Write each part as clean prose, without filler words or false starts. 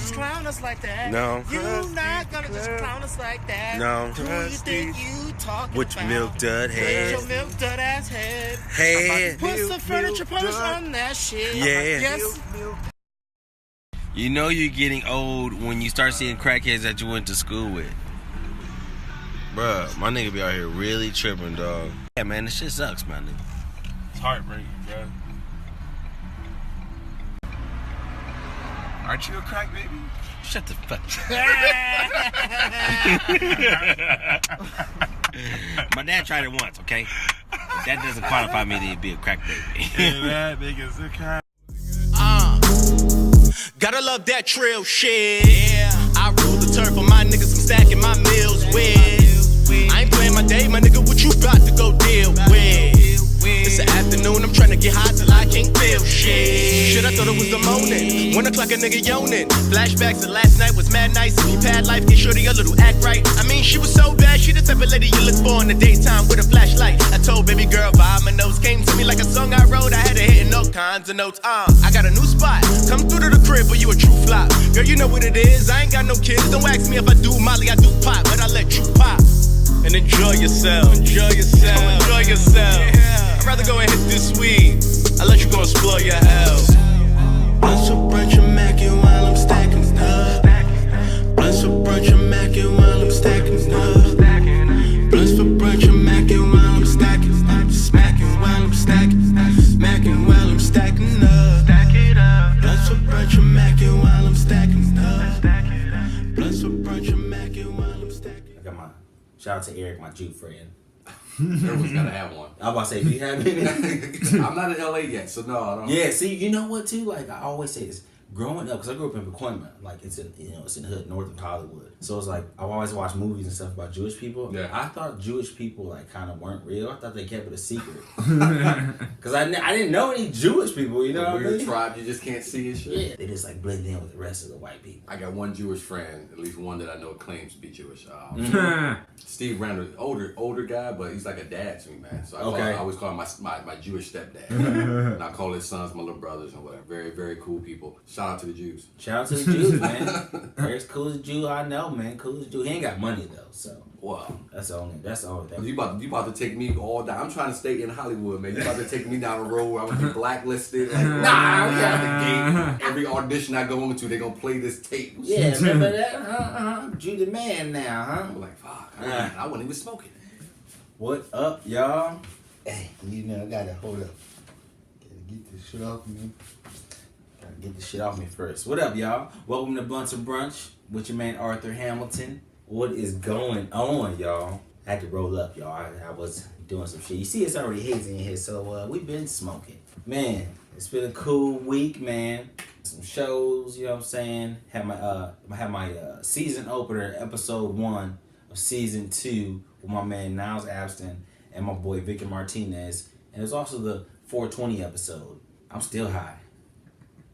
just clown us like that. No. You not gonna just clown us like that. No. Who you think you talking With your about? milk dud head. With your milk dud ass head. Head. Put some furniture polish on that shit. Yeah. Yes. You know you're getting old when you start seeing crackheads that you went to school with. Bruh, my nigga be out here really tripping, dog. Yeah, man, this shit sucks, my nigga. It's heartbreaking, bro. Aren't you a crack baby? Shut the fuck up. My dad tried it once, okay? That doesn't qualify me to be a crack baby. That nigga's a crack. Gotta love that trail shit. Yeah. I rule the turf for my niggas, I'm stacking my meals with. I ain't playing my day, my nigga, what you about to go deal with? It's the afternoon, I'm trying to get high till I can't feel shit. Shit, I thought it was the morning. 1 o'clock, a nigga yawning. Flashbacks of last night was mad nice. If you pad life, get shorty a little act right. I mean, she was so bad, she the type of lady you look for in the daytime with a flashlight. I told baby girl, vibe my notes came to me like a song I wrote. I had to hit in all kinds of notes. I got a new spot. Come through to the crib, but you a true flop. Girl, you know what it is. I ain't got no kids. Don't ask me if I do Molly, I do pop, but I let you pop. And enjoy yourself. Enjoy yourself. Enjoy yourself. Yeah. I'd rather go and hit this weed. I let you go explore your hell. Blunts for brunch and mackin' while I'm stacking stuff. Blunts for brunch and mackin' while I'm stacking stuff. Blunts for brunch and mackin' while I'm stacking stuff. Smacking while I'm stacking. Smacking while I'm stacking up. Blunts for brunch and mackin' while I'm stacking stuff. Blunts for brunch and mackin' while I'm stacking. I got my shout out to Eric, my Jew friend. Everyone's gotta have one. I was about to say, do you have any? I'm not in LA yet, so no, I don't. Yeah, see, you know what too? Like I always say this, growing up, because I grew up in Pacoima, like it's in it's in the hood north of Hollywood. So it's like I've always watched movies and stuff about Jewish people. Yeah. I thought Jewish people like kind of weren't real. I thought they kept it a secret. Because I didn't know any Jewish people. You know what I Weird mean? tribe you just can't see and shit. Yeah, they just like blend in with the rest of the white people. I got one Jewish friend, at least one that I know claims to be Jewish. Steve Randall, older guy, but he's like a dad to me, man. So I always call him my Jewish stepdad. And I call his sons my little brothers and whatever. Very, very cool people. Shout out to the Jews. Shout out to the Jews, man. Eric's coolest Jew I know, man. Coolest Jew. He ain't got money though, so. Wow. That's the only thing. You about to take me all down. I'm trying to stay in Hollywood, man. You about to take me down the road where I'm gonna be blacklisted. Like, nah, I'm out the gate. Every audition I go into, they gonna play this tape. Yeah, remember that? Jew the man now, huh? I'm like, fuck, I wasn't even smoking. What up, y'all? Hey, you know, I gotta hold up. Gotta get this shit off me. Gotta get this shit off me first. What up, y'all? Welcome to Blunts and Brunch with your man Arthur Hamilton. What is going on, y'all? I had to roll up, y'all. I was doing some shit. You see, it's already hazy in here, so we've been smoking. Man, it's been a cool week, man. Some shows, you know what I'm saying? Had my season opener, episode 1 of season 2 with my man Niles Abston and my boy Victor Martinez. And it's also the 420 episode. I'm still high.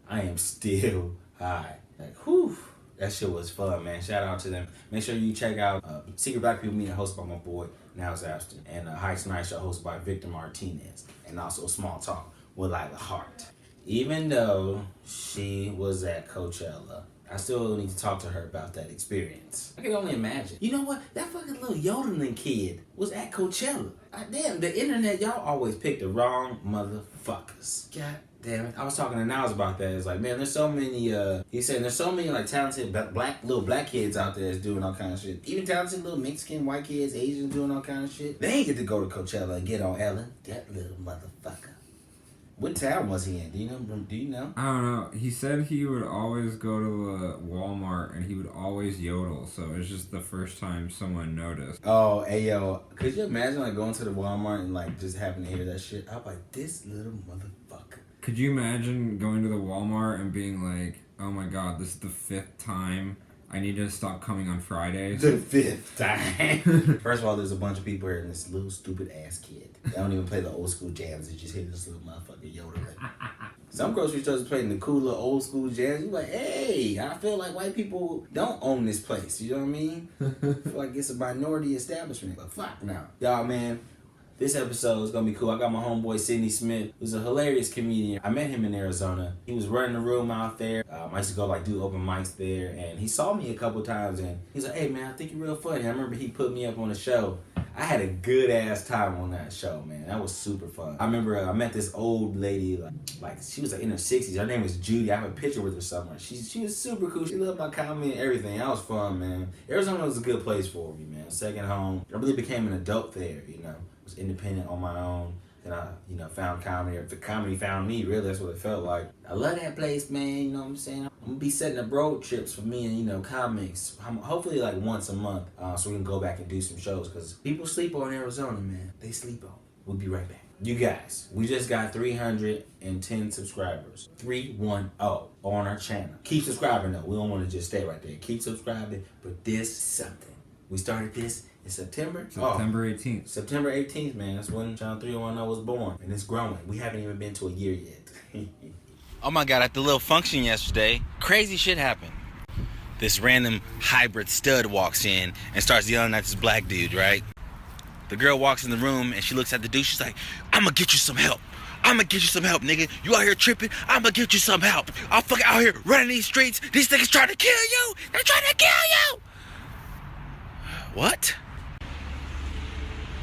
I am still high. Like, whew. That shit was fun, man. Shout out to them. Make sure you check out Secret Black People Meeting, hosted by my boy Niles Abston, and Heights Night Show, hosted by Victor Martinez, and also Small Talk with Lila Hart. Even though she was at Coachella, I still need to talk to her about that experience. I can only imagine. You know what? That fucking little yodeling kid was at Coachella. Damn, the internet, y'all always pick the wrong motherfuckers. God damn it. I was talking to Niles about that. It's like, man, there's so many, he said there's so many like talented little black kids out there that's doing all kind of shit. Even talented little Mexican, white kids, Asians doing all kind of shit. They ain't get to go to Coachella and get on Ellen. That little motherfucker. What town was he in? Do you know? I don't know. He said he would always go to Walmart and he would always yodel. So it's just the first time someone noticed. Oh, hey yo, could you imagine like going to the Walmart and like just having to hear that shit? I'm like, this little motherfucker. Could you imagine going to the Walmart and being like, oh my god, this is the 5th time I need to stop coming on Fridays? The 5th time. First of all, there's a bunch of people here and this little stupid ass kid. They don't even play the old school jams. They just hear this little motherfucker yodeling. Some grocery stores playing the cool little old school jams. You like, hey, I feel like white people don't own this place. You know what I mean? I feel like it's a minority establishment. But fuck now. Y'all, man, This episode is gonna be cool. I got my homeboy Sidney Smith, who's a hilarious comedian. I met him in Arizona. He was running the room out there. I used to go like do open mics there, and he saw me a couple times, and he's like, "Hey man, I think you're real funny." I remember he put me up on a show. I had a good ass time on that show, man. That was super fun. I remember I met this old lady, like she was like in her 60s. Her name was Judy. I have a picture with her somewhere. She was super cool. She loved my comedy and everything. That was fun, man. Arizona was a good place for me, man. Second home. I really became an adult there, you know. Was independent on my own. Then I, you know, found comedy. Or the comedy found me, really. That's what it felt like. I love that place, man. You know what I'm saying? I'm going to be setting up road trips for me and, you know, comics. Hopefully, like, once a month. So we can go back and do some shows. Because people sleep on Arizona, man. They sleep on. We'll be right back. You guys, we just got 310 subscribers. 310 on our channel. Keep subscribing, though. We don't want to just stay right there. Keep subscribing. But this is something. We started this in September 18th. September 18th, man. That's when Channel 310 was born. And it's growing. We haven't even been to a year yet. Oh my God, at the little function yesterday, crazy shit happened. This random hybrid stud walks in and starts yelling at this black dude, right? The girl walks in the room and she looks at the dude. She's like, "I'm gonna get you some help. I'm gonna get you some help, nigga. You out here tripping? I'm gonna get you some help. I'm fucking out here running these streets. These niggas trying to kill you. They're trying to kill you." What?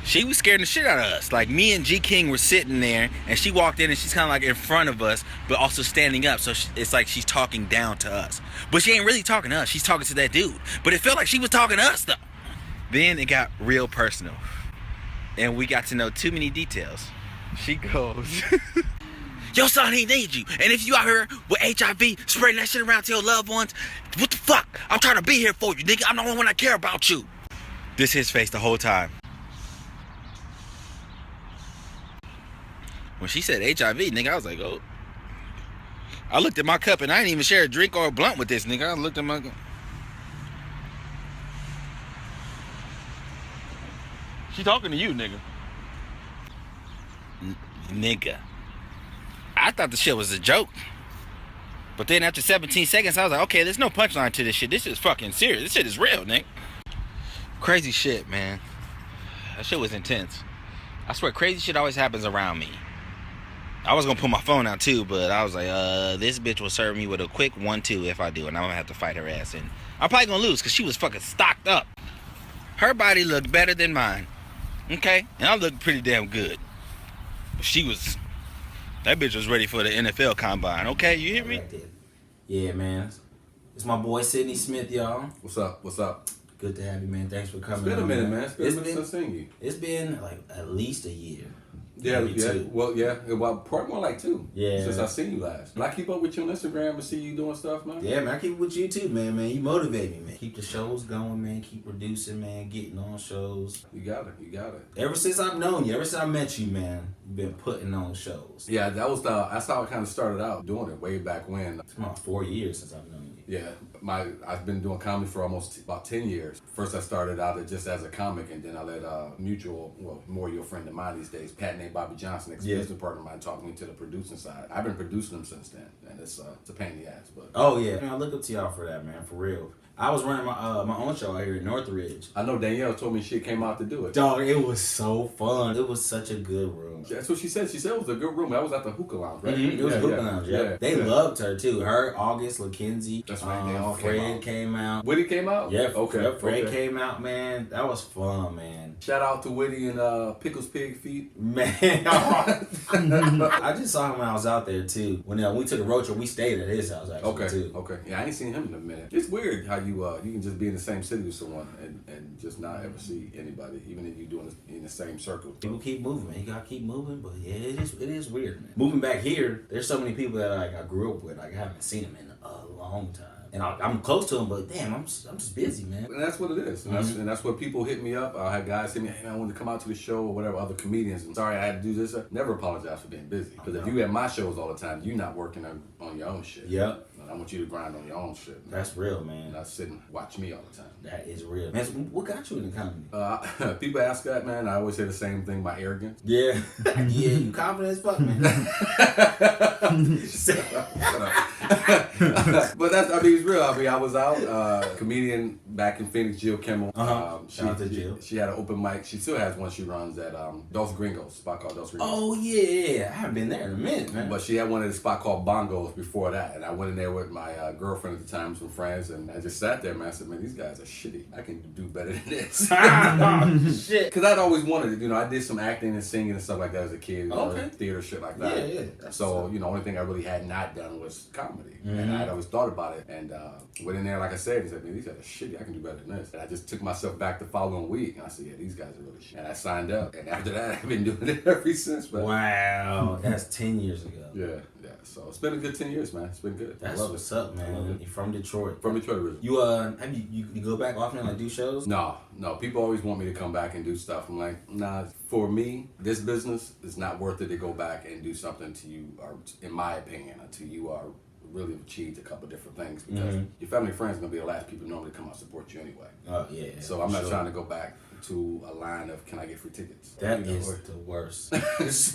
She was scaring the shit out of us. Like, me and G King were sitting there, and she walked in, and she's kind of like in front of us, but also standing up. So it's like she's talking down to us. But she ain't really talking to us. She's talking to that dude. But it felt like she was talking to us, though. Then it got real personal, and we got to know too many details. She goes, "Your son, he needs you. And if you out here with HIV, spreading that shit around to your loved ones, what the fuck? I'm trying to be here for you, nigga. I'm the only one that care about you." This his face the whole time. When she said HIV, nigga, I was like, oh. I looked at my cup and I didn't even share a drink or a blunt with this nigga. I looked at my cup. She talking to you, nigga. Nigga. I thought the shit was a joke. But then after 17 seconds, I was like, okay, there's no punchline to this shit. This is fucking serious. This shit is real, nigga. Crazy shit, man. That shit was intense. I swear, crazy shit always happens around me. I was gonna put my phone out too, but I was like, this bitch will serve me with a quick 1-2 if I do, and I'm gonna have to fight her ass. And I'm probably gonna lose because she was fucking stocked up. Her body looked better than mine. Okay? And I looked pretty damn good. But that bitch was ready for the NFL combine. Okay, you hear me? Yeah, man. It's my boy Sidney Smith, y'all. What's up? What's up? Good to have you, man. Thanks for coming. It's been a minute, man. It's been since seeing you. It's been like at least a year. Yeah, Maybe yeah. 2. Well, yeah. Well, probably more like 2. Yeah. Since I seen you last. But I keep up with you on Instagram and see you doing stuff, man. Yeah, man. I keep it with you too, man. You motivate me, man. Keep the shows going, man. Keep producing, man. Getting on shows. You got it. You got it. Ever since I've known you, ever since I met you, man, you've been putting on shows. Yeah, that's how I kind of started out doing it way back when. It's about 4 years since I've known you. Yeah, I've been doing comedy for almost about 10 years. First I started out just as a comic, and then I let more your friend of mine these days, Pat named Bobby Johnson, ex-business partner of mine, talk me to the producing side. I've been producing them since then, and it's a pain in the ass. But oh yeah, man, I look up to y'all for that, man, for real. I was running my own show out here in Northridge. I know Danielle told me she came out to do it. Dog, it was so fun. It was such a good room. That's what she said. She said it was a good room. That was at the Hookah Lounge, right? Mm-hmm. It was Hookah Lounge, yeah. They loved her too. Her, August, LaKenzie. That's right. They all Fred came out. Woody came out? Yeah, okay. Fred came out, man. That was fun, man. Shout out to Woody and Pickles Pig Feet. Man. I just saw him when I was out there too. When we took a road trip, we stayed at his house actually too. Okay. Yeah, I ain't seen him in a minute. It's weird how you can just be in the same city with someone and just not ever see anybody, even if you're doing it in the same circle. People keep moving, man. You gotta keep moving, but yeah, it is weird, man. Moving back here, there's so many people that I grew up with. I haven't seen them in a long time. And I'm close to them, but damn, I'm just busy, man. And that's what it is. And that's what people hit me up. I had guys hit me, hey, man, I wanted to come out to the show or whatever, other comedians. And sorry, I had to do this. Never apologize for being busy. Because if you at my shows all the time, you're not working on your own shit. Yep. I want you to grind on your own shit. Man. That's real, man. Not sit and watch me all the time. That is real. Man, so what got you in the comedy? People ask that, man. I always say the same thing, my arrogance. Yeah. Yeah, you confident as fuck, man. Shut up. But that's, I mean, it's real. I mean, I was out, comedian back in Phoenix, Jill Kimmel. Shout out to Jill. She had an open mic. She still has one she runs at Dos Gringos, a spot called Dos Gringos. Oh, yeah. I haven't been there in a minute, man. But she had one at a spot called Bongos before that. And I went in there with my girlfriend at the time, some friends, and I just sat there, man. I said, man, these guys are shitty. I can do better than this. Shit. Because I'd always wanted it. You know, I did some acting and singing and stuff like that as a kid. Okay. Theater, shit like that. Yeah. So, you know, only thing I really had not done was comedy. And I'd always thought about it. And went in there, like I said, and said, man, these guys are shitty. I can do better than this. And I just took myself back the following week. And I said, yeah, these guys are really shit. And I signed up. And after that, I've been doing it ever since. But wow. That's 10 years ago. yeah. So it's been a good 10 years, man. It's been good. That's I love what's it. up, man. You're from Detroit. From Detroit originally. You have you go back often and like do shows? No. People always want me to come back and do stuff. I'm like, nah. For me, this business is not worth it to go back and do something to you, or in my opinion, until you are really achieved a couple different things. Because your family and friends are gonna be the last people normally to come out and support you anyway. Oh yeah. So I'm not trying to go back to a line of can I get free tickets? That is the worst. That's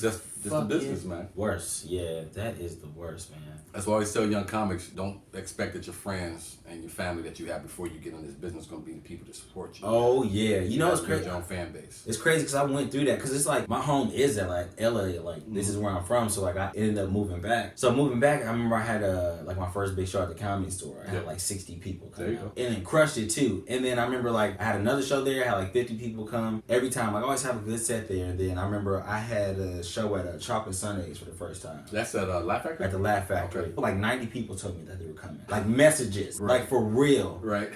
just the business, man. Worse, yeah. That is the worst, man. That's why I always tell young comics, don't expect that your friends and your family that you have before you get in this business going to be the people to support you. Oh yeah, you know it's crazy. Your own fan base. It's crazy because I went through that because it's like my home is at like LA, like this is where I'm from. So like I ended up moving back. So moving back, I remember I had like my first big show at the Comedy Store. I had like 60 people come out, and then crushed it too. And then I remember like I had another show there. I had like 50 people come every time. I always have a good set there. And then I remember I had a show at Chocolate Sundays for the first time. That's at Laugh Factory. At the Laugh Factory. Okay. Like 90 people told me that they were coming. Like messages, like for real. Right.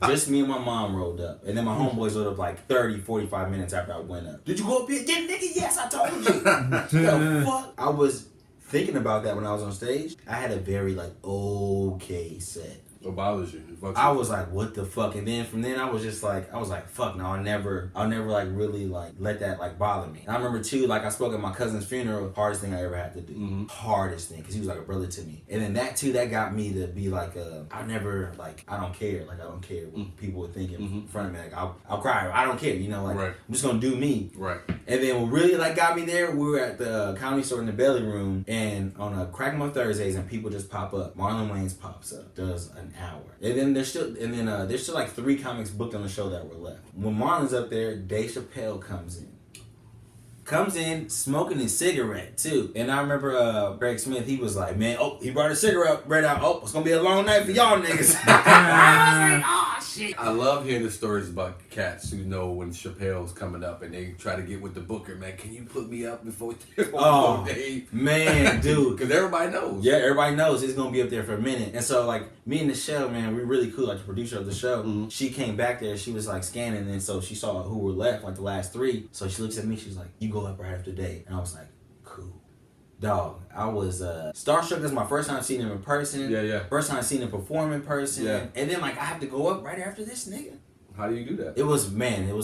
Just me and my mom rolled up. And then my homeboys rolled up like 30, 45 minutes after I went up. Did you go up here again, nigga? Yes, I told you. The fuck? I was thinking about that when I was on stage. I had a very like okay set. What bothers you? I was like, what the fuck? And then from then I was like, fuck no, I'll never like really like let that like bother me. And I remember too, like I spoke at my cousin's funeral, hardest thing I ever had to do. Hardest thing, because he was like a brother to me. And then that too, that got me to be like, I never, like, I don't care. Like, I don't care what people would think in front of me. Like, I'll cry. I don't care, you know, like, I'm just gonna do me. Right. And then what really like got me there, we were at the Comedy Store in the Belly Room, and on a Crack 'em Up Thursdays, and people just pop up. Marlon Wayans pops up, does an hour. And then there's still like 3 comics booked on the show that were left. When Marlon's up there, Dave Chappelle comes in smoking his cigarette too. And I remember Greg Smith, he was like, man, he brought a cigarette right out. Oh, it's gonna be a long night for y'all niggas. I was like, oh shit. I love hearing the stories about cats who know when Chappelle's coming up and they try to get with the booker, man, can you put me up before Dave? Man, dude. Because everybody knows. Yeah, everybody knows it's gonna be up there for a minute. And so like me and the show, man, we really cool. Like the producer of the show, she came back there, she was like scanning, and so she saw who were left, like the last 3. So she looks at me, she's like, you go up right after Dave. And I was like, cool. Dog, I was starstruck. That's my first time seeing him in person. Yeah. First time seeing him perform in person. Yeah. And then like I have to go up right after this nigga. How do you do that? It was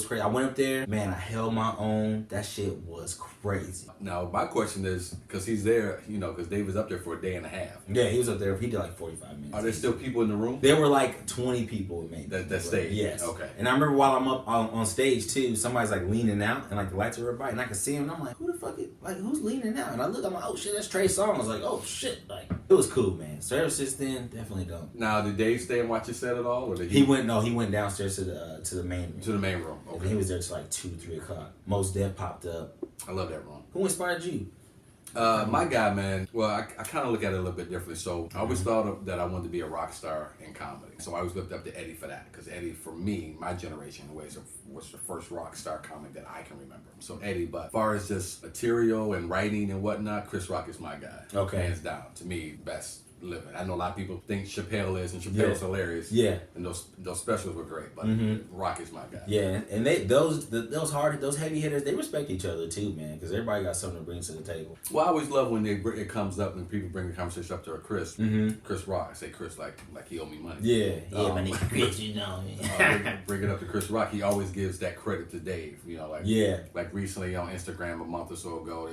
crazy. I went up there, man, I held my own. That shit was crazy. Now, my question is, because he's there, you know, because Dave was up there for a day and a half. Yeah, he was up there. He did like 45 minutes. Are there still people in the room? There were like 20 people maybe. That stayed? Yes. Okay. And I remember while I'm up on stage too, somebody's like leaning out and like the lights are bright and I can see him and I'm like, who the fuck is, like, who's leaning out? And I look, I'm like, oh shit, that's Trey Songz. I was like, oh shit. Like, it was cool, man. Service since then, definitely dope. Now, did Dave stay and watch your set at all? Or did he went downstairs to the main room. To the main room. Okay. And he was there till like 2, 3 o'clock. Mos Def popped up. I love that room. Who inspired you? My guy, man, well, I kind of look at it a little bit differently. So I always thought that I wanted to be a rock star in comedy. So I always looked up to Eddie for that. Because Eddie, for me, my generation, was the first rock star comic that I can remember. So Eddie, but as far as just material and writing and whatnot, Chris Rock is my guy. Okay. Hands down. To me, best living. I know a lot of people think Chappelle is, and Chappelle's hilarious. Yeah. And those specials were great, but Rock is my guy. Yeah, and those heavy hitters, they respect each other too, man, because everybody got something to bring to the table. Well, I always love when it comes up and people bring the conversation up to a Chris. Chris Rock. I say Chris like he owe me money. Yeah, my nigga Chris, you know me. Bring it up to Chris Rock. He always gives that credit to Dave. You know, like recently on Instagram a month or so ago,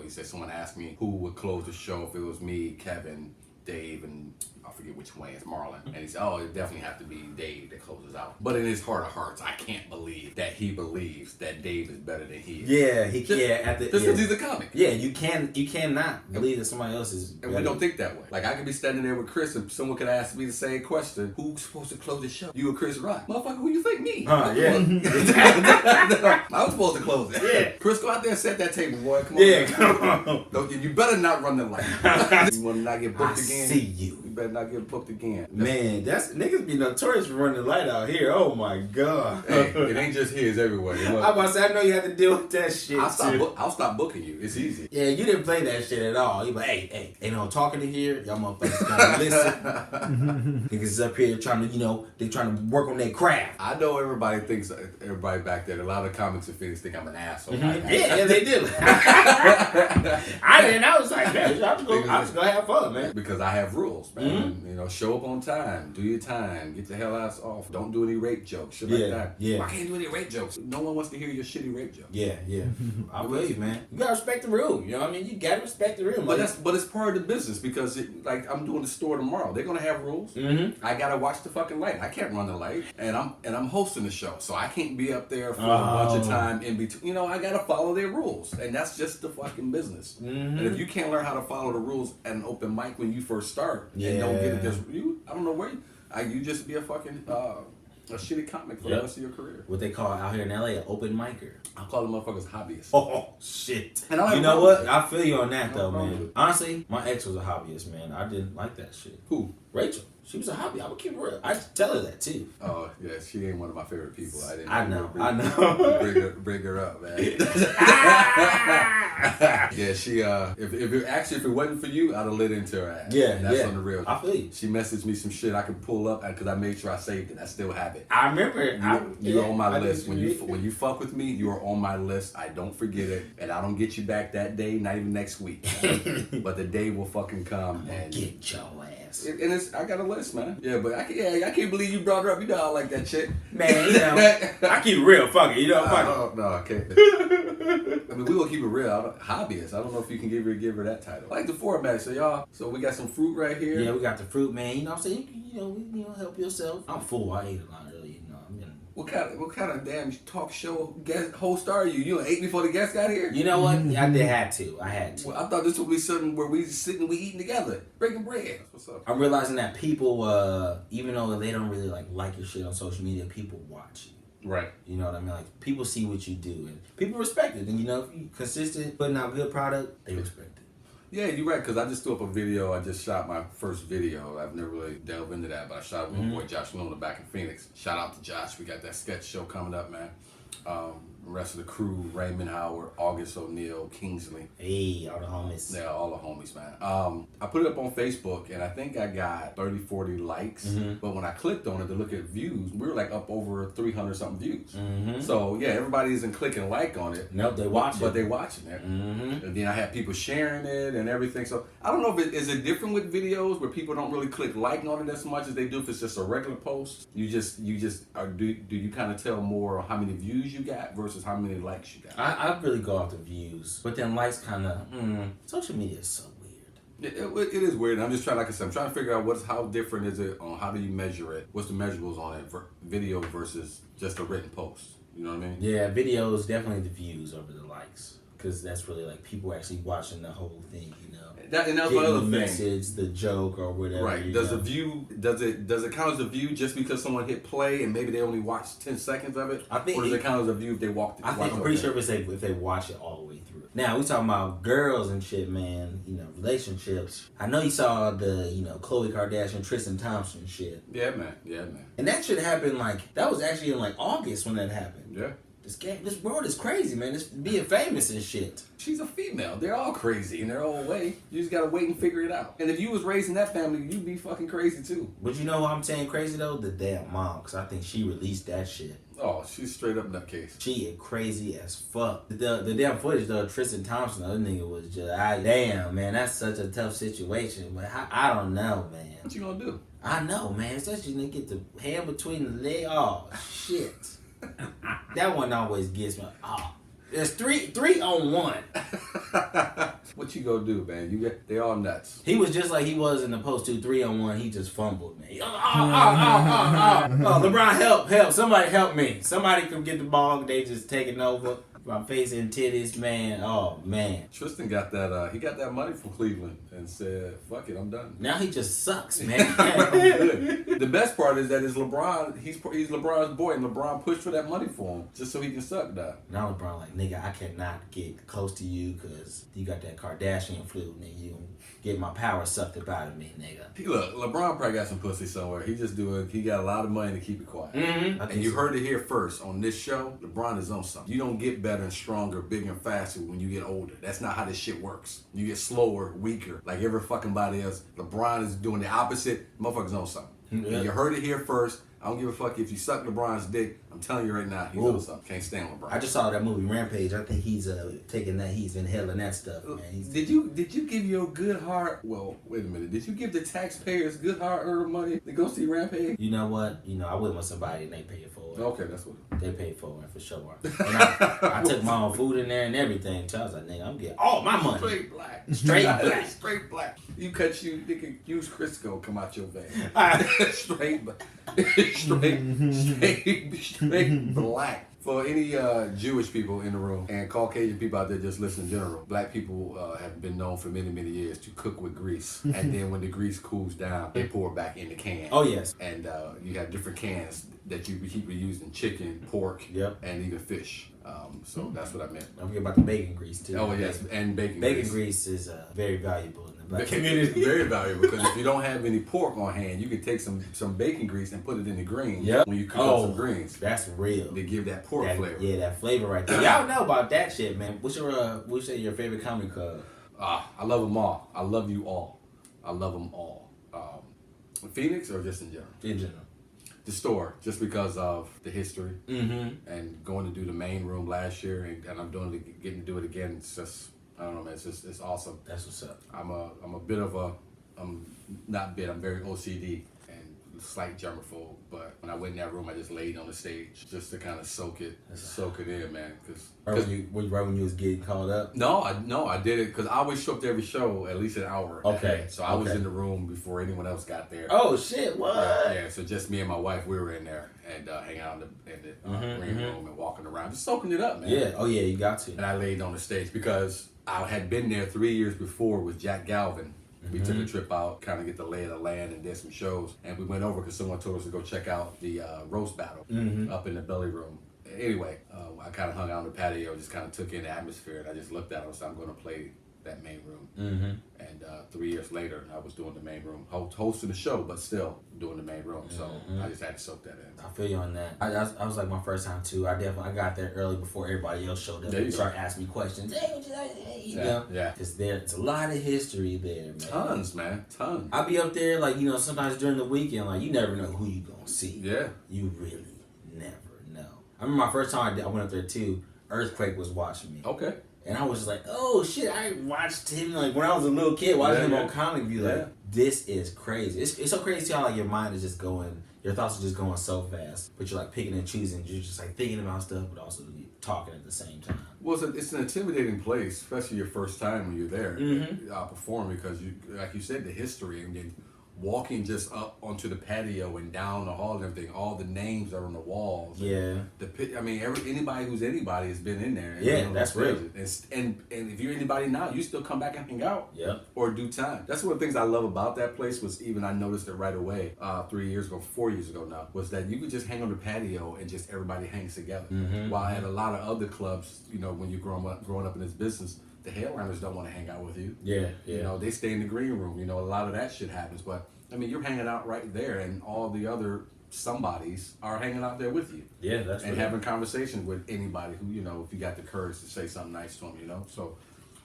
he said someone asked me who would close the show if it was me, Kevin, Dave, and I forget which way it's Marlon. And he said, oh, it definitely have to be Dave that closes out. But in his heart of hearts, I can't believe that he believes that Dave is better than he is. Yeah, Just because he's a comic. Yeah, you cannot believe that somebody else is better. And we don't think that way. Like, I could be standing there with Chris and someone could ask me the same question. Who's supposed to close the show? You or Chris Rock? Motherfucker, who you think? Me. Yeah. I was supposed to close it. Yeah. Chris, go out there and set that table, boy. Come on. Yeah, come on. You better not run the light. You want to not get booked again? See you. You better not get booked again. Man, that's niggas be notorious for running the light out here. Oh my god. Hey, it ain't just here, it's everywhere. I'm about to say, I know you have to deal with that shit. I'll stop booking you. It's easy. Yeah, you didn't play that shit at all. You like, hey, ain't no talking in here. Y'all motherfuckers gotta listen. Niggas is up here trying to, they trying to work on their craft. I know everybody back there, a lot of comics and fans think I'm an asshole. Yeah, they do. I didn't. I was like, man, I'm just gonna have fun, man. Because I have rules, man. Show up on time, do your time, get the hell ass off. Don't do any rape jokes, shit like that. Yeah. I can't do any rape jokes. No one wants to hear your shitty rape joke. Yeah. I believe, man. You gotta respect the room. You know what I mean? You gotta respect the room. But it's part of the business because I'm doing the store tomorrow. They're gonna have rules. Mm-hmm. I gotta watch the fucking light. I can't run the light, and I'm hosting the show, so I can't be up there for a bunch of time in between. I gotta follow their rules, and that's just the fucking business. Mm-hmm. And if you can't learn how to follow the rules at an open mic when you first start, and don't get it I don't know where you just be a fucking a shitty comic for the rest of your career. What they call out here in LA an open micer. I call them motherfuckers hobbyists. Oh shit! And you know what? I feel you on that though, problem man. with it. Honestly, my ex was a hobbyist, man. I didn't like that shit. Who? Rachel. She was a hobby. I would keep it real. I tell her that too. Oh yeah, she ain't one of my favorite people. I know. Bring her up, man. Yeah, she if it wasn't for you, I'd have lit into her ass. Yeah, and that's on the real. I feel you. She messaged me some shit I could pull up because I made sure I saved it. I still have it. I remember. You're on my list. When you fuck with me, you are on my list. I don't forget it, and I don't get you back that day, not even next week. But the day will fucking come and get your ass. And I got a list, man. Yeah, but I can't believe you brought her up. You know I like that chick. Man, I keep it real. Fuck it. Fuck it. No, I can't. I mean, we gonna keep it real. Hobbyist. I don't know if you can give her that title. I like the format. So we got some fruit right here. Yeah, we got the fruit, man. You know what I'm saying? Help yourself. I'm full. I ate a lot earlier. What kind of damn talk show host are you? You ate before the guests got here? You know what? I had to. Well, I thought this would be something where we sitting, we eating together, breaking bread. What's up? I'm realizing that people, even though they don't really like your shit on social media, people watch you. Right. You know what I mean? Like people see what you do, and people respect it. And if you consistent putting out good product, they respect it. Yeah, you're right, because I just threw up a video. I just shot my first video. I've never really delved into that, but I shot with my boy Josh Luna back in Phoenix. Shout out to Josh. We got that sketch show coming up, man. The rest of the crew, Raymond Howard, August O'Neill, Kingsley. Hey, all the homies. Yeah, all the homies, man. I put it up on Facebook, and I think I got 30, 40 likes. Mm-hmm. But when I clicked on it to look at views, we were like up over 300-something views. Mm-hmm. So, yeah, everybody isn't clicking like on it. Nope, they watching. But they watching it. Mm-hmm. And then I had people sharing it and everything. So, I don't know if is it different with videos where people don't really click like on it as much as they do if it's just a regular post? Do you kind of tell more how many views you got versus how many likes you got? I really go off the views, but then likes kind of social media is so weird. It is weird. I'm just trying, like I said, I'm trying to figure out how different is it on how do you measure it? What's the measurables on it for video versus just a written post? You know what I mean? Yeah, videos definitely the views over the likes because that's really like people actually watching the whole thing. That's getting another the thing. Message, the joke, or whatever. Right. Does it count as a view just because someone hit play and maybe they only watched 10 seconds of it? I think. Or does it count as a view if they walked? I'm pretty sure if they watch it all the way through. Now we talking about girls and shit, man. Relationships. I know you saw the Khloe Kardashian, Tristan Thompson shit. Yeah, man. And that shit happened that was actually in August when that happened. Yeah. This world is crazy, man. It's being famous and shit. She's a female. They're all crazy in their own way. You just gotta wait and figure it out. And if you was raised in that family, you'd be fucking crazy too. But you know who I'm saying crazy though? The damn mom, because I think she released that shit. Oh, she's straight up nutcase. She is crazy as fuck. The damn footage though, Tristan Thompson, the other nigga was just, damn, man, that's such a tough situation. But I don't know, man. What you gonna do? I know, man. Especially when they get the hand between the leg. Oh, shit. That one always gets me. Oh. It's three on one. What you gonna do, man? They all nuts. He was just like he was in the post 2 3-on-1. He just fumbled, man. LeBron, help! Somebody help me! Somebody come get the ball. They just taking over. My face and titties, man. Oh man. Tristan got that. He got that money from Cleveland and said, "Fuck it, I'm done." Now he just sucks, man. The best part is that it's LeBron. He's LeBron's boy, and LeBron pushed for that money for him just so he can suck that. Now LeBron like, nigga, I cannot get close to you because you got that Kardashian flu, nigga. You get my power sucked up out of me, nigga. Look, LeBron probably got some pussy somewhere. He got a lot of money to keep it quiet. Mm-hmm. And you heard it here first on this show. LeBron is on something. You don't get better and stronger, bigger and faster when you get older. That's not how this shit works. You get slower, weaker, like every fucking body else. LeBron is doing the opposite. Motherfuckers on something. Yeah. And you heard it here first. I don't give a fuck if you suck LeBron's dick. I'm telling you right now, he's on something. Can't stand LeBron. I just saw that movie Rampage. I think he's taking that. He's inhaling that stuff, man. Did you give your good heart? Well, wait a minute. Did you give the taxpayers good hard-earned money to go see Rampage? You know what? I went with somebody and they paid for it. Okay, that's what. They paid for it for sure. And I took my own food in there and everything. So I was like, nigga, I'm getting all my money. Straight black. Straight black. Straight black. You nigga, use Crisco come out your vein. Straight black. straight black. For any Jewish people in the room and Caucasian people out there just listening in general, black people have been known for many, many years to cook with grease. And then when the grease cools down, they pour it back in the can. Oh, yes. And you have different cans that you keep using chicken, pork, and even fish. So that's what I meant. Don't forget about the bacon grease, too. Oh, yes, and bacon grease. Bacon grease is very valuable in the black community. Very valuable because if you don't have any pork on hand, you can take some bacon grease and put it in the greens when you cook up some greens. That's real. They give that pork flavor. Yeah, that flavor right there. Y'all know about that shit, man. What's your favorite comedy club? I love them all. I love you all. I love them all. Phoenix or just in general? In general. The store, just because of the history and going to do the main room last year, and I'm getting to do it again. It's just, I don't know, man. It's awesome. That's what's up. I'm very OCD and slight germaphobe, but when I went in that room, I just laid on the stage just to kind of soak it in, man. Right when you was getting called up? No, I did it because I always show up to every show at least an hour. Okay. So I was in the room before anyone else got there. Oh shit! What? Yeah. So just me and my wife, we were in there and hanging out in the green room and walking around, just soaking it up, man. Yeah. Oh yeah, you got to. And I laid on the stage because I had been there 3 years before with Jack Galvin. We took a trip out, kind of get the lay of the land and did some shows. And we went over because someone told us to go check out the roast battle up in the belly room. Anyway, I kind of hung out on the patio, just kind of took in the atmosphere, and I just looked at it and said, I'm going to play that main room. And 3 years later, I was doing the main room, hosting the show, but still doing the main room. So I just had to soak that in. I feel you on that. I was like my first time too. I got there early before everybody else showed up. They started asking me questions. Hey, you know? Yeah. Because there's a lot of history there, man. Tons, man. Tons. I be up there, like, sometimes during the weekend, like, you never know who you gonna see. Yeah. You really never know. I remember my first time I went up there too, Earthquake was watching me. Okay. And I was just like, oh shit, I watched him like when I was a little kid, watching him on Comic View. Like, this is crazy. It's so crazy how like your mind is just going, your thoughts are just going so fast. But you're like picking and choosing. You're just like thinking about stuff, but also talking at the same time. Well, it's an intimidating place, especially your first time when you're there performing, because you, like you said, the history and then walking just up onto the patio and down the hall and everything. All the names are on the walls. Yeah. Anybody who's anybody has been in there. Yeah, that's real. And if you're anybody now, you still come back and hang out. Yep. Or do time. That's one of the things I love about that place was even I noticed it right away 4 years ago now, was that you could just hang on the patio and just everybody hangs together. While at a lot of other clubs, when you're growing up in this business, the headliners don't want to hang out with you. Yeah. They stay in the green room. A lot of that shit happens. But, you're hanging out right there, and all the other somebodies are hanging out there with you. Yeah, that's and having conversations with anybody who, if you got the courage to say something nice to them, So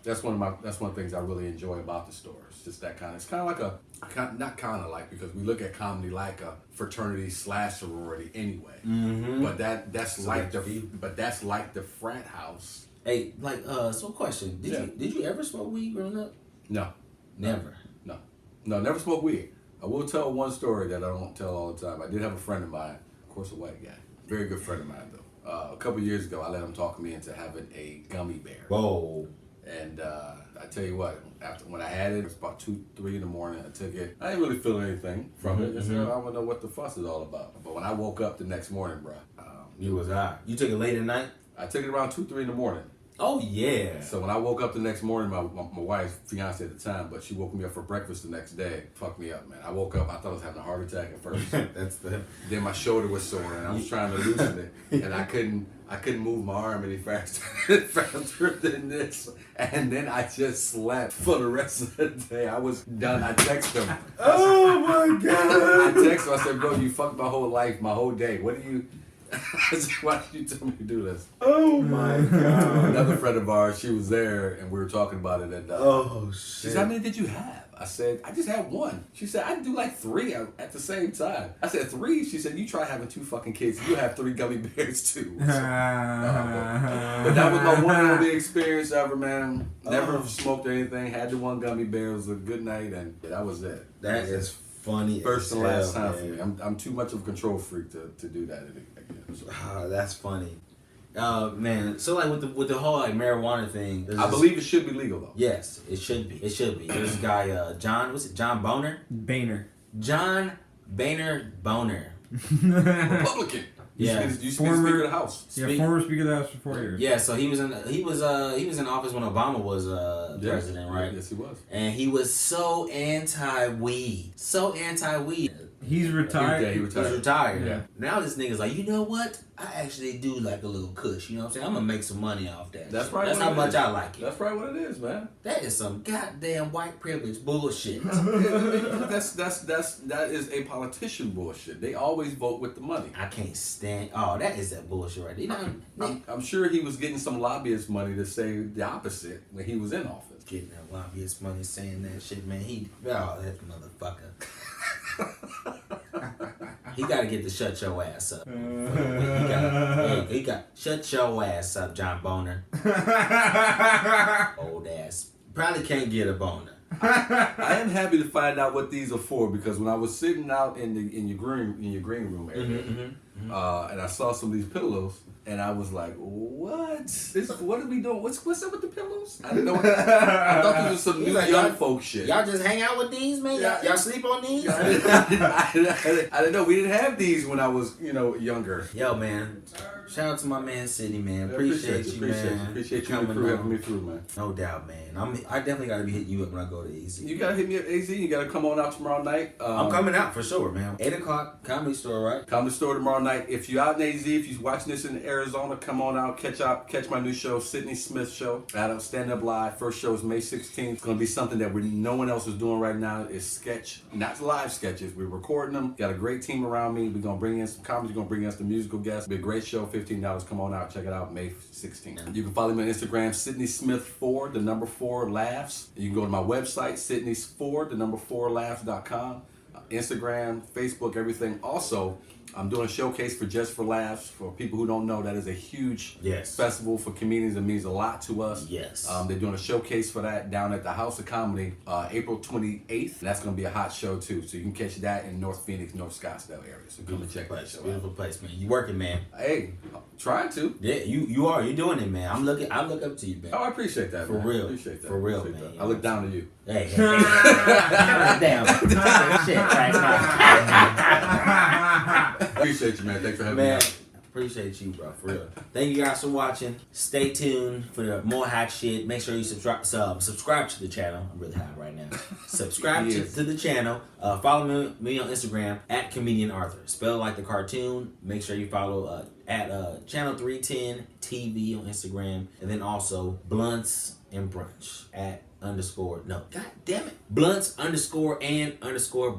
that's one of the things I really enjoy about the store. It's just that it's kind of like because we look at comedy like a fraternity / sorority anyway. But that's like the frat house. Hey, so question. Did you ever smoke weed growing up? No. Never? No, never smoked weed. I will tell one story that I don't tell all the time. I did have a friend of mine, of course a white guy. Very good friend of mine though. A couple years ago, I let him talk me into having a gummy bear. Whoa. And I tell you what, when I had it was about 2, 3 in the morning. I took it. I didn't really feel anything from it. I said, I want to know what the fuss is all about. But when I woke up the next morning, bro, You was high. You took it late at night? I took it around 2, 3 in the morning. Oh, yeah. So when I woke up the next morning, my wife's fiance at the time, but she woke me up for breakfast the next day. Fucked me up, man. I woke up, I thought I was having a heart attack at first. Then my shoulder was sore, and I was trying to loosen it, and I couldn't move my arm any faster than this. And then I just slept for the rest of the day. I was done. I texted him. Oh my God. I texted him. I said, bro, you fucked my whole life, my whole day. What do you... Why did you tell me to do this? Oh my God. Another friend of ours, she was there, and we were talking about it. And oh shit. she said, how many did you have? I said, I just had 1. She said, I do like 3 at the same time. I said, 3? She said, you try having 2 fucking kids, you have 3 gummy bears too. So, but that was my one and only experience ever, man. Never smoked or anything. Had the 1 gummy bear. It was a good night, and that was it. That is funny. First and last time man. for me. I'm too much of a control freak to do that again. So. That's funny. Man, so like with the whole like marijuana thing, I believe it should be legal though. Yes, it should be. It should be. There's this guy, John. What's it? John Boner. John Boehner Boner. Republican. Yeah. You used to be the Speaker of the House. Former Speaker of the House for 4 years. Yeah, so he was in office when Obama was president, right? Yes, he was. And he was so anti-weed. He's retired. He's retired. Yeah. Now this nigga's like, you know what? I actually do like a little kush. You know what I'm saying? I'm gonna make some money off that. That's shit. right. That's how much I like it. That's right. What it is, man. That is some goddamn white privilege bullshit. That is a politician bullshit. They always vote with the money. I can't stand. Oh, that is that bullshit right there. You know, I'm sure he was getting some lobbyist money to say the opposite when he was in office. getting that lobbyist money saying that shit, man. That motherfucker. He gotta get to shut your ass up. He got shut your ass up, John Boner. Old ass. Probably can't get a boner. I am happy to find out what these are for, because when I was sitting out in your green room area, and I saw some of these pillows, and I was like, "What? What are we doing? What's up with the pillows?" I didn't know. I thought this was some new young folk shit. Y'all just hang out with these, man. Y'all sleep on these. I didn't know we didn't have these when I was younger. Yo, man. Shout out to my man Sidney, man. Appreciate you, man. Appreciate you and the crew having me through, man. No doubt, man. I definitely got to be hitting you up when I go to AZ. You got to hit me at AZ. You got to come on out tomorrow night. I'm coming out for sure, man. 8 o'clock, Comedy Store, right? Comedy Store tomorrow night. If you're out in AZ, if you're watching this in Arizona, come on out. Catch my new show, Sidney Smith Show. At Stand Up Live. First show is May 16th. It's going to be something that no one else is doing right now. It's sketch, not live sketches. We're recording them. Got a great team around me. We're going to bring in some comedy. We're going to bring in some musical guests. It'll be a great show. $15. Come on out. Check it out. May 16th. You can follow me on Instagram, Sidney Smith 4, the number 4 laughs. You can go to my website, Sidneys 4, the number 4 laughs.com. Instagram, Facebook, everything. Also, I'm doing a showcase for Just for Laughs. For people who don't know, that is a huge festival for comedians. It means a lot to us. Yes. They're doing a showcase for that down at the House of Comedy, April 28th. That's going to be a hot show, too. So you can catch that in North Phoenix, North Scottsdale area. So come and check that show out. Beautiful place, man. You working, man. Hey, trying to. Yeah, you are. You're doing it, man. I look up to you, man. Oh, I appreciate that, For man. real. I appreciate that. For real, appreciate man. That. I look down to you. Hey. Damn. Shit right now. Appreciate you, man. Thanks for having me out. Appreciate you, bro. For real. Thank you guys for watching. Stay tuned for more hot shit. Make sure you subscribe to the channel. I'm really hot right now. Subscribe to the channel. Follow me on Instagram at Comedian Arthur. Spell like the cartoon. Make sure you follow at Channel 310 TV on Instagram. And then also Blunts and Brunch at Blunts _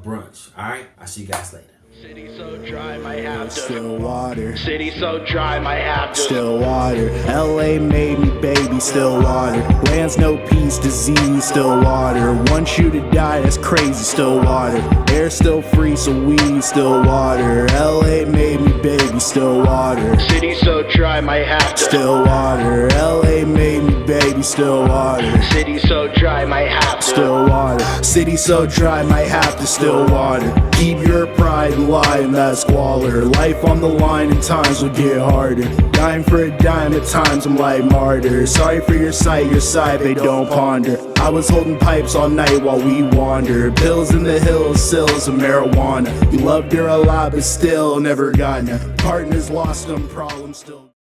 Brunch. Alright? I'll see you guys later. City so dry, might have to. Still water. City so dry, might have to. Still water. LA made me baby. Still water. Lands no peace, disease. Still water. Want you to die, that's crazy. Still water. Air still free, so we still water. LA made me baby. baby, still water. City so dry, might have to. Still water. LA made me, baby, still water. City so dry, might have to. Still water. City so dry, might have to still water. Keep your pride alive in that squalor. Life on the line and times will get harder. Dying for a dime at times I'm like martyr. Sorry for your sight they don't ponder. I was holding pipes all night while we wander. Pills in the hills, sills of marijuana. You loved her a lot but still never gotten her. Partners lost them, problems still